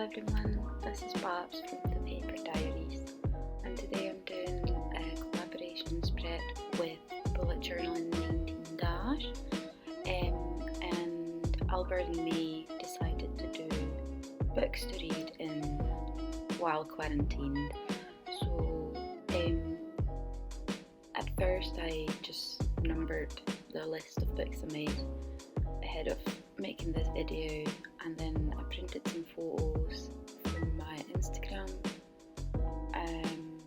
everyone, this is Babs from the Paper Diaries, and today I'm doing a collaboration spread with bullet journaling 19 dash, and Albert and me decided to do books to read while quarantined. So at first I just numbered the list of books I made ahead of making this video, and then I printed some photos from my Instagram, and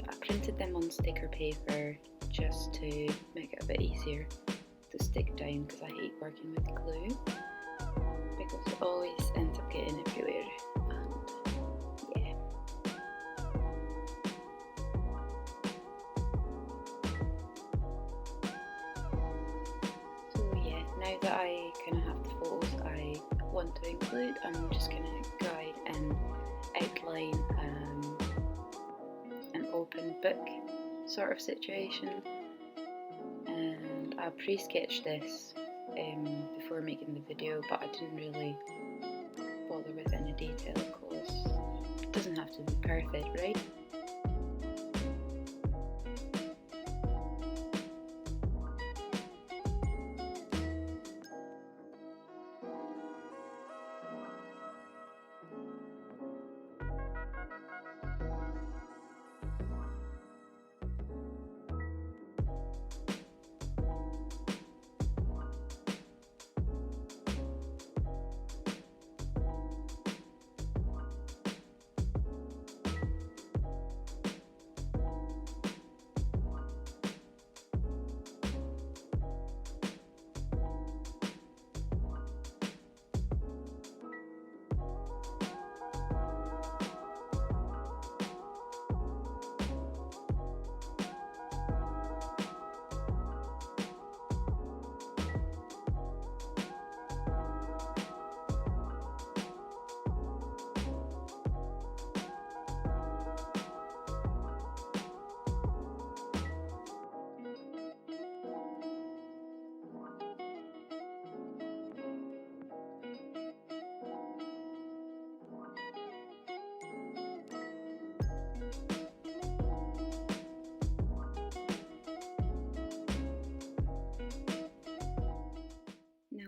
I printed them on sticker paper just to make it a bit easier to stick down, because I hate working with glue because it always ends up getting everywhere. And yeah, now that I kind of have the photos I want to include, I'm just going to guide and outline an open book sort of situation, and I pre-sketched this before making the video, but I didn't really bother with any detail because it doesn't have to be perfect, right?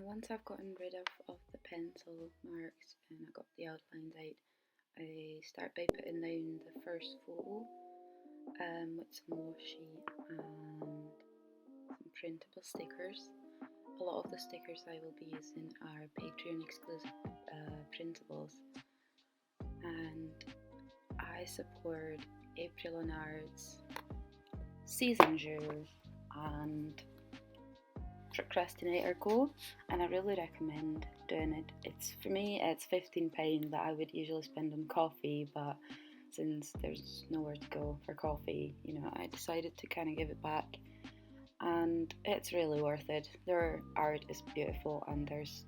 Once I've gotten rid of the pencil marks and I got the outlines out, I start by putting down the first photo with some washi and some printable stickers. A lot of the stickers I will be using are Patreon exclusive printables, and I support April and Art's Season Zero and Procrastinator Go, and I really recommend doing it. For me it's £15 that I would usually spend on coffee, but since there's nowhere to go for coffee, I decided to kind of give it back, and it's really worth it. Their art is beautiful, and it's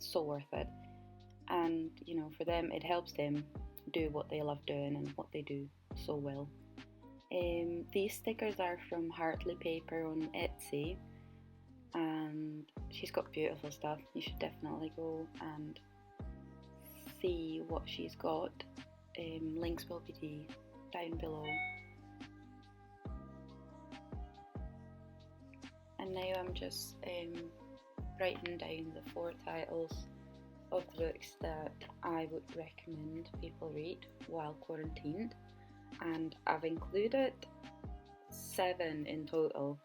so worth it. And for them, it helps them do what they love doing and what they do so well. These stickers are from Heartly Paper on Etsy, and she's got beautiful stuff. You should definitely go and see what she's got. Links will be down below. And now I'm just writing down the 4 titles of the books that I would recommend people read while quarantined. And I've included 7 in total,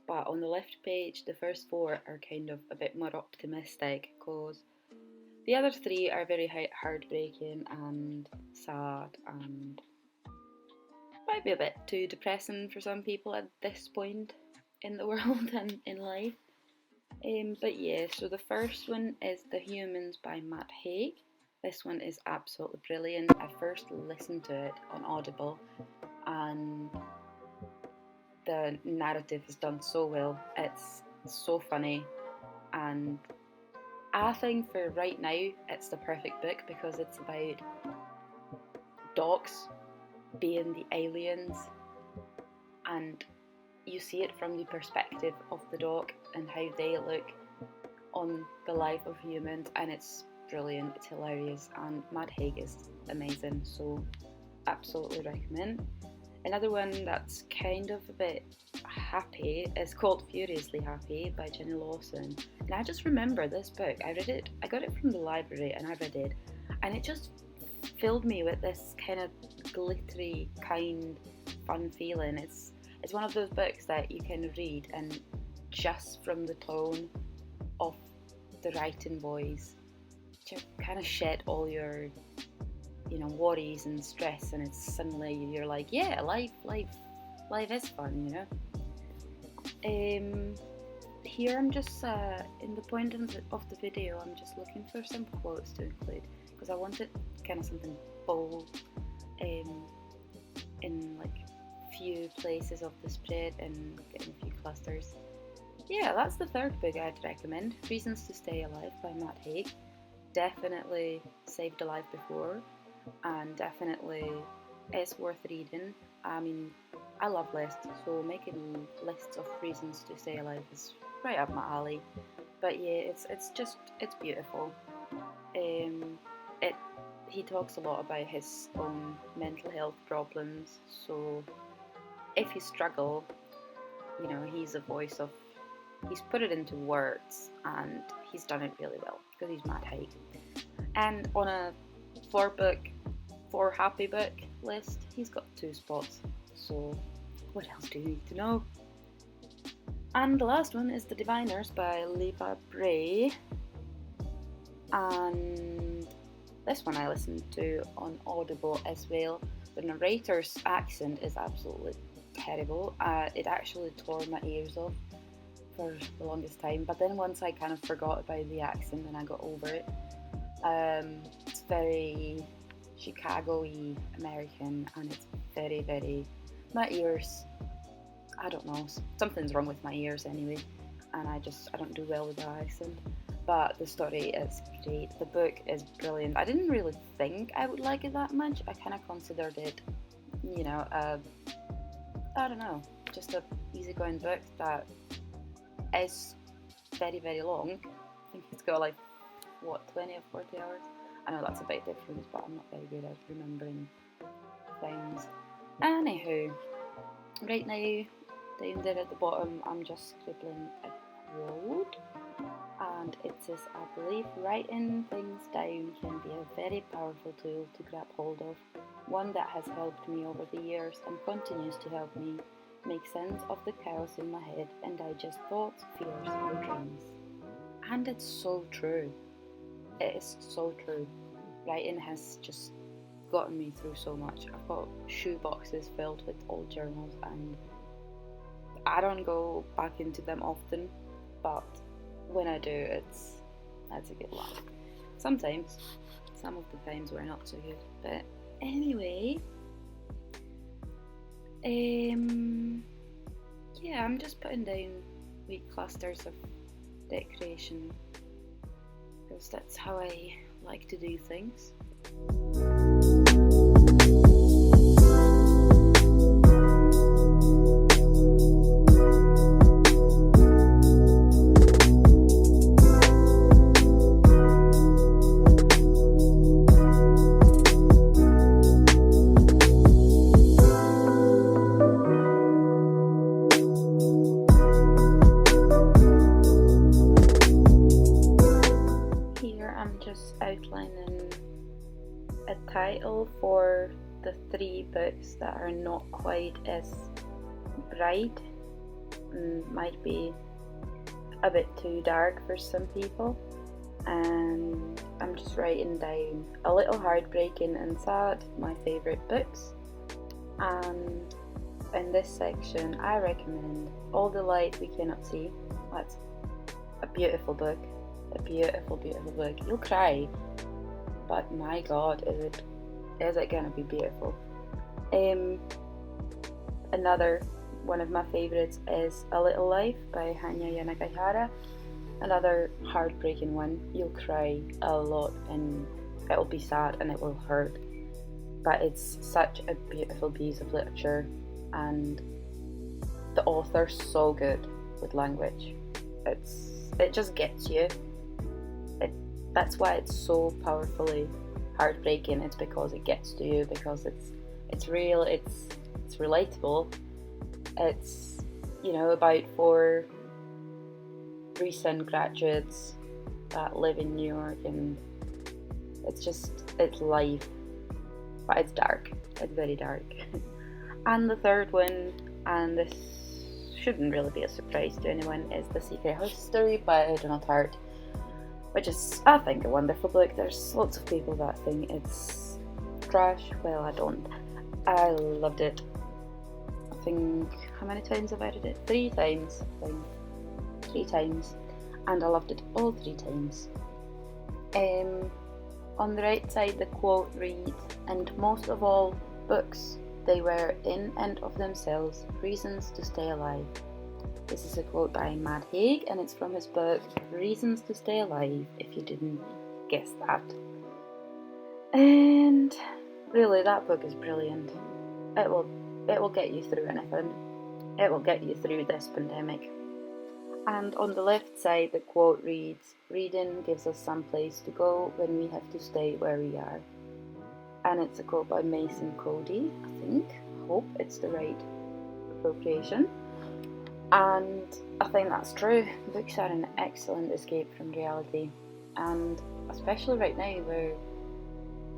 but on the left page the first 4 are kind of a bit more optimistic, because the other 3 are very heartbreaking and sad and might be a bit too depressing for some people at this point in the world and in life. But yeah, so the first one is The Humans by Matt Haig. This one is absolutely brilliant. I first listened to it on Audible, and the narrative is done so well. It's so funny, and I think for right now it's the perfect book because it's about dogs being the aliens, and you see it from the perspective of the dog and how they look on the life of humans, and it's brilliant, it's hilarious, and Matt Haig is amazing, so absolutely recommend. Another one that's kind of a bit happy is called Furiously Happy by Jenny Lawson. And I just remember this book. I got it from the library and I read it, and it just filled me with this kind of glittery, kind, fun feeling. It's one of those books that you can read and just from the tone of the writing voice, to kind of shed all your worries and stress, and it's suddenly you're like, yeah, life is fun, Here I'm just in the point of the video, I'm just looking for some quotes to include because I wanted kind of something bold in like few places of the spread and getting a few clusters. Yeah, that's the third book I'd recommend, Reasons to Stay Alive by Matt Haig. Definitely saved a life before, and definitely it's worth reading. I mean, I love lists, so making lists of reasons to stay alive is right up my alley. But yeah, it's beautiful. He talks a lot about his own mental health problems, so if you struggle, he's put it into words, and he's done it really well because he's Matt Haig. And on a four happy book list, he's got 2 spots, so what else do you need to know? And the last one is The Diviners by Leva Bray, and this one I listened to on Audible as well. The narrator's accent is absolutely terrible. It actually tore my ears off for the longest time, but then once I kind of forgot about the accent and I got over it. It's very Chicago-y American, and it's very, very, my ears, I don't know, something's wrong with my ears anyway, and I don't do well with the accent. But the story is great, the book is brilliant. I didn't really think I would like it that much. I kind of considered it, I don't know, just a easygoing book that is very, very long. I think it's got 20 or 40 hours? I know that's a big difference, but I'm not very good at remembering things. Anywho, right now, down there at the bottom, I'm just scribbling a quote, and it says, I believe writing things down can be a very powerful tool to grab hold of, one that has helped me over the years and continues to help me make sense of the chaos in my head and digest thoughts, fears, or dreams. And it's so true. It is so true. Writing has just gotten me through so much. I've got shoe boxes filled with old journals, and I don't go back into them often, but when I do, it's a good laugh. Sometimes, some of the times were not so good, but anyway, yeah, I'm just putting down wee clusters of decoration because that's how I like to do things. Outlining a title for the 3 books that are not quite as bright and might be a bit too dark for some people, and I'm just writing down A Little Heartbreaking and Sad, my favourite books, and in this section I recommend All the Light We Cannot See. That's a beautiful book. A beautiful, beautiful book. You'll cry, but my God, is it gonna be beautiful? Another one of my favourites is A Little Life by Hanya Yanagihara. Another heartbreaking one. You'll cry a lot, and it'll be sad and it will hurt, but it's such a beautiful piece of literature, and the author's so good with language. It just gets you. that's why it's so powerfully heartbreaking. It's because it gets to you, because it's real, it's relatable. It's, you know, about 4 recent graduates that live in New York, and it's life, but it's dark. It's very dark. And the third one, and this shouldn't really be a surprise to anyone, is The Secret History by Donald Hart, which is, I think, a wonderful book. There's lots of people that think it's trash. Well, I don't. I loved it. I think, how many times have I read it? 3 times, I think. 3 times. And I loved it all 3 times. On the right side, the quote reads, "And most of all books, they were in and of themselves reasons to stay alive." This is a quote by Matt Haig, and it's from his book Reasons to Stay Alive, if you didn't guess that. And really, that book is brilliant. It will get you through anything. It will get you through this pandemic. And on the left side, the quote reads, "Reading gives us some place to go when we have to stay where we are." And it's a quote by Mason Cody, I think. Hope it's the right appropriation. And I think that's true. Books are an excellent escape from reality. And especially right now where,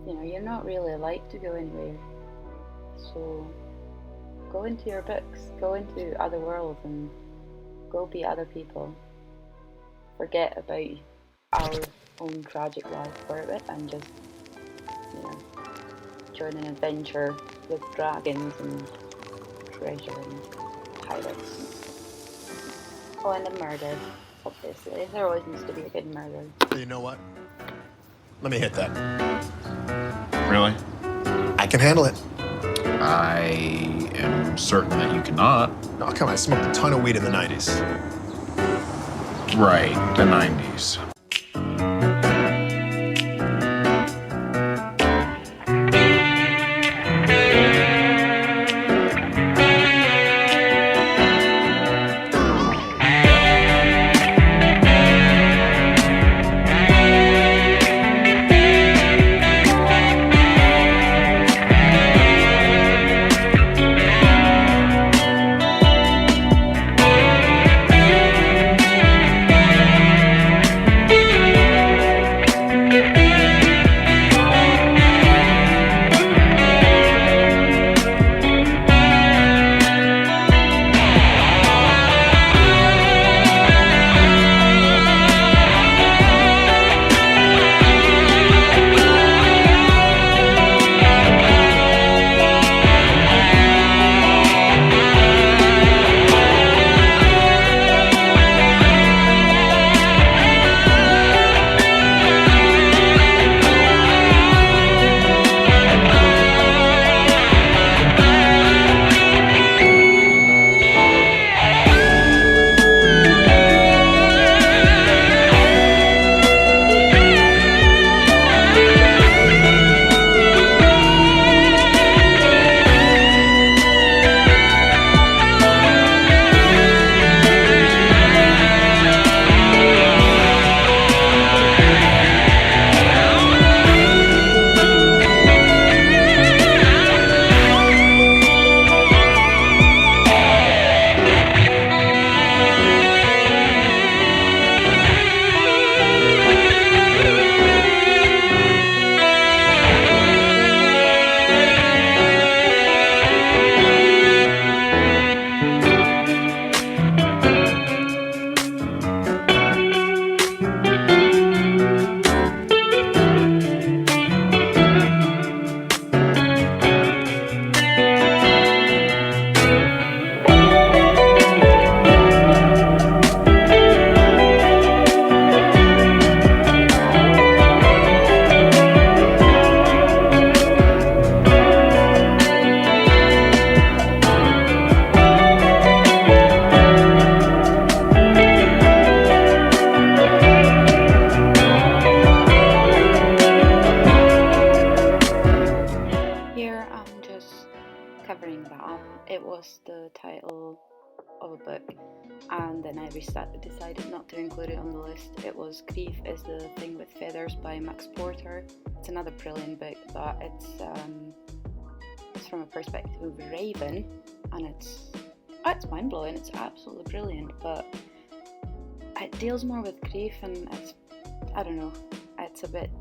you know, you're not really allowed to go anywhere. So go into your books, go into other worlds and go be other people. Forget about our own tragic life for a bit and just, you know, join an adventure with dragons and treasure and pirates. Oh, and a murder, obviously. There always needs to be a good murder. You know what? Let me hit that. Really? I can handle it. I am certain that you cannot. Oh, come on, I smoked a ton of weed in the 90s. Right, the 90s. and then I decided not to include it on the list. It was Grief is the Thing with Feathers by Max Porter. It's another brilliant book, but it's from a perspective of Raven, and it's mind blowing. It's absolutely brilliant, but it deals more with grief, and I don't know, it's a bit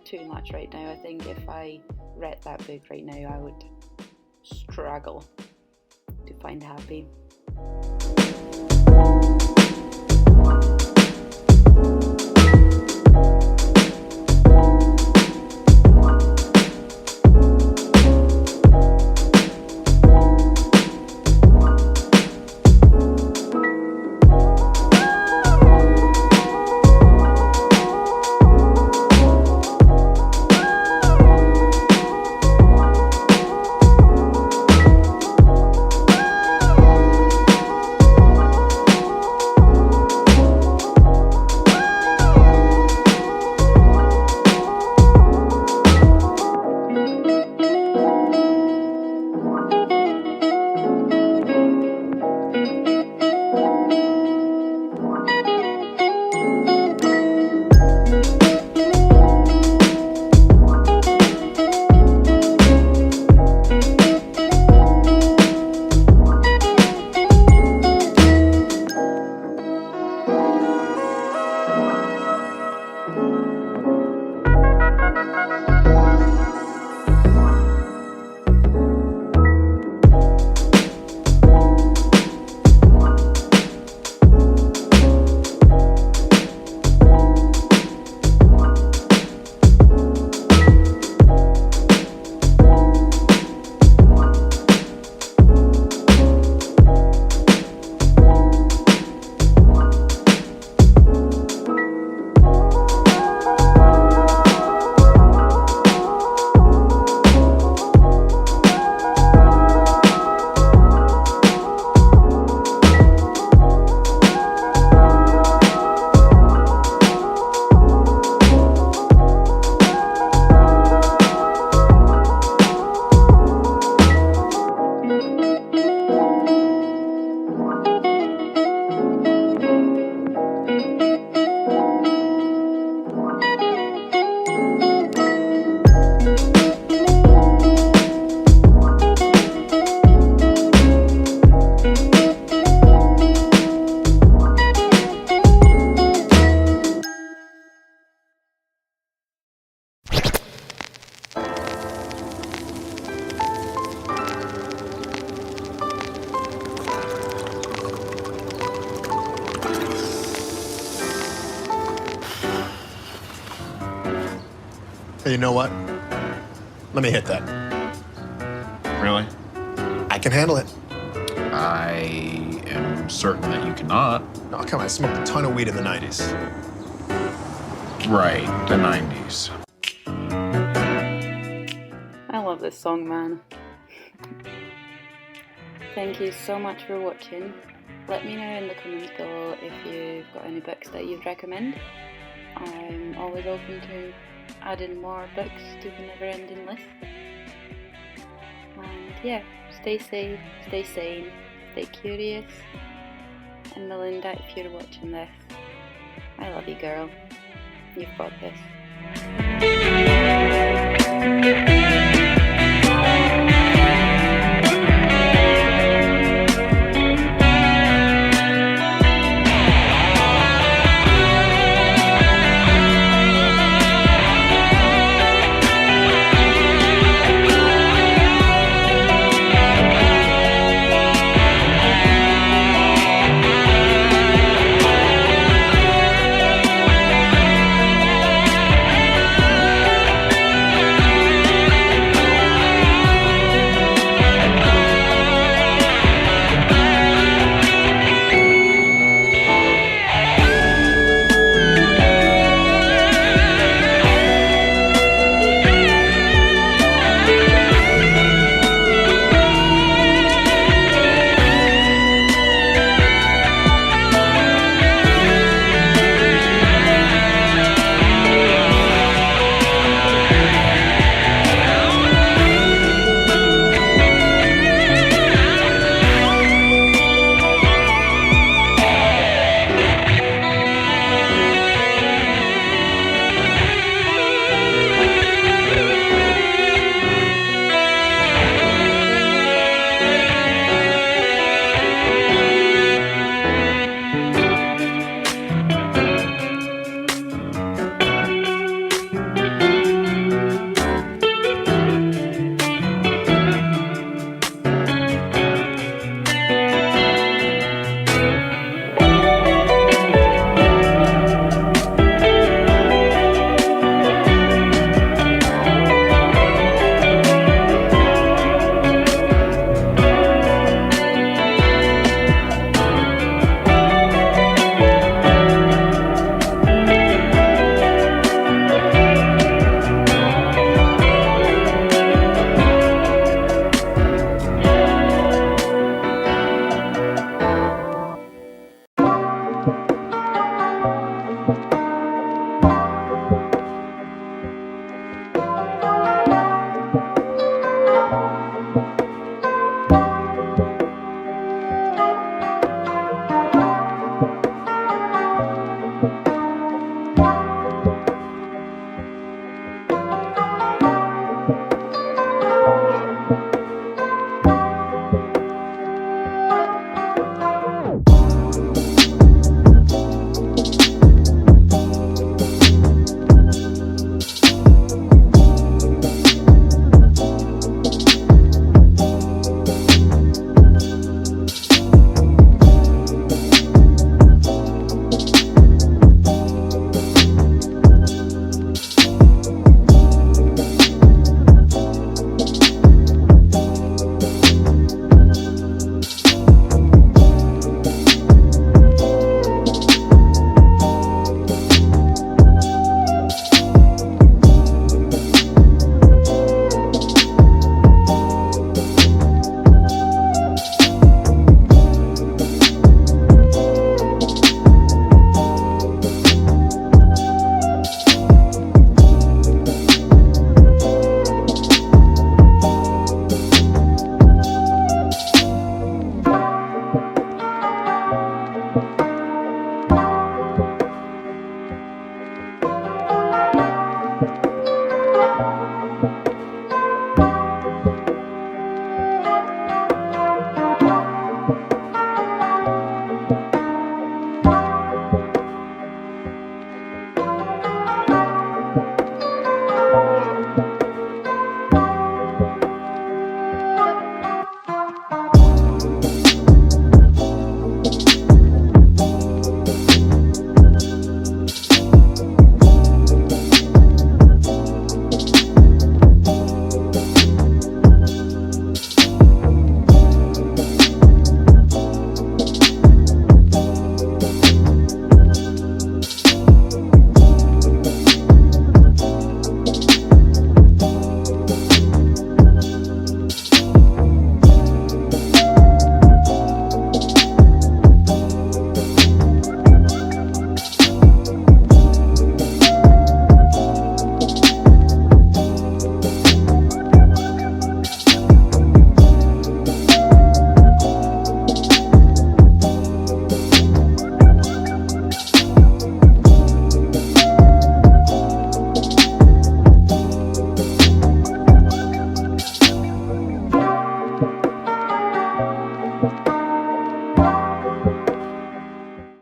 too much right now. I think if I read that book right now, I would struggle to find happy. Hey, you know what? Let me hit that. Really? I can handle it. I am certain that you cannot. Oh, come on, I smoked a ton of weed in the 90s. Right, the 90s. I love this song, man. Thank you so much for watching. Let me know in the comments below if you've got any books that you'd recommend. I'm always open to adding more books to the never-ending list. And yeah, stay safe, stay sane, stay curious. And Melinda, if you're watching this, I love you, girl. You've got this.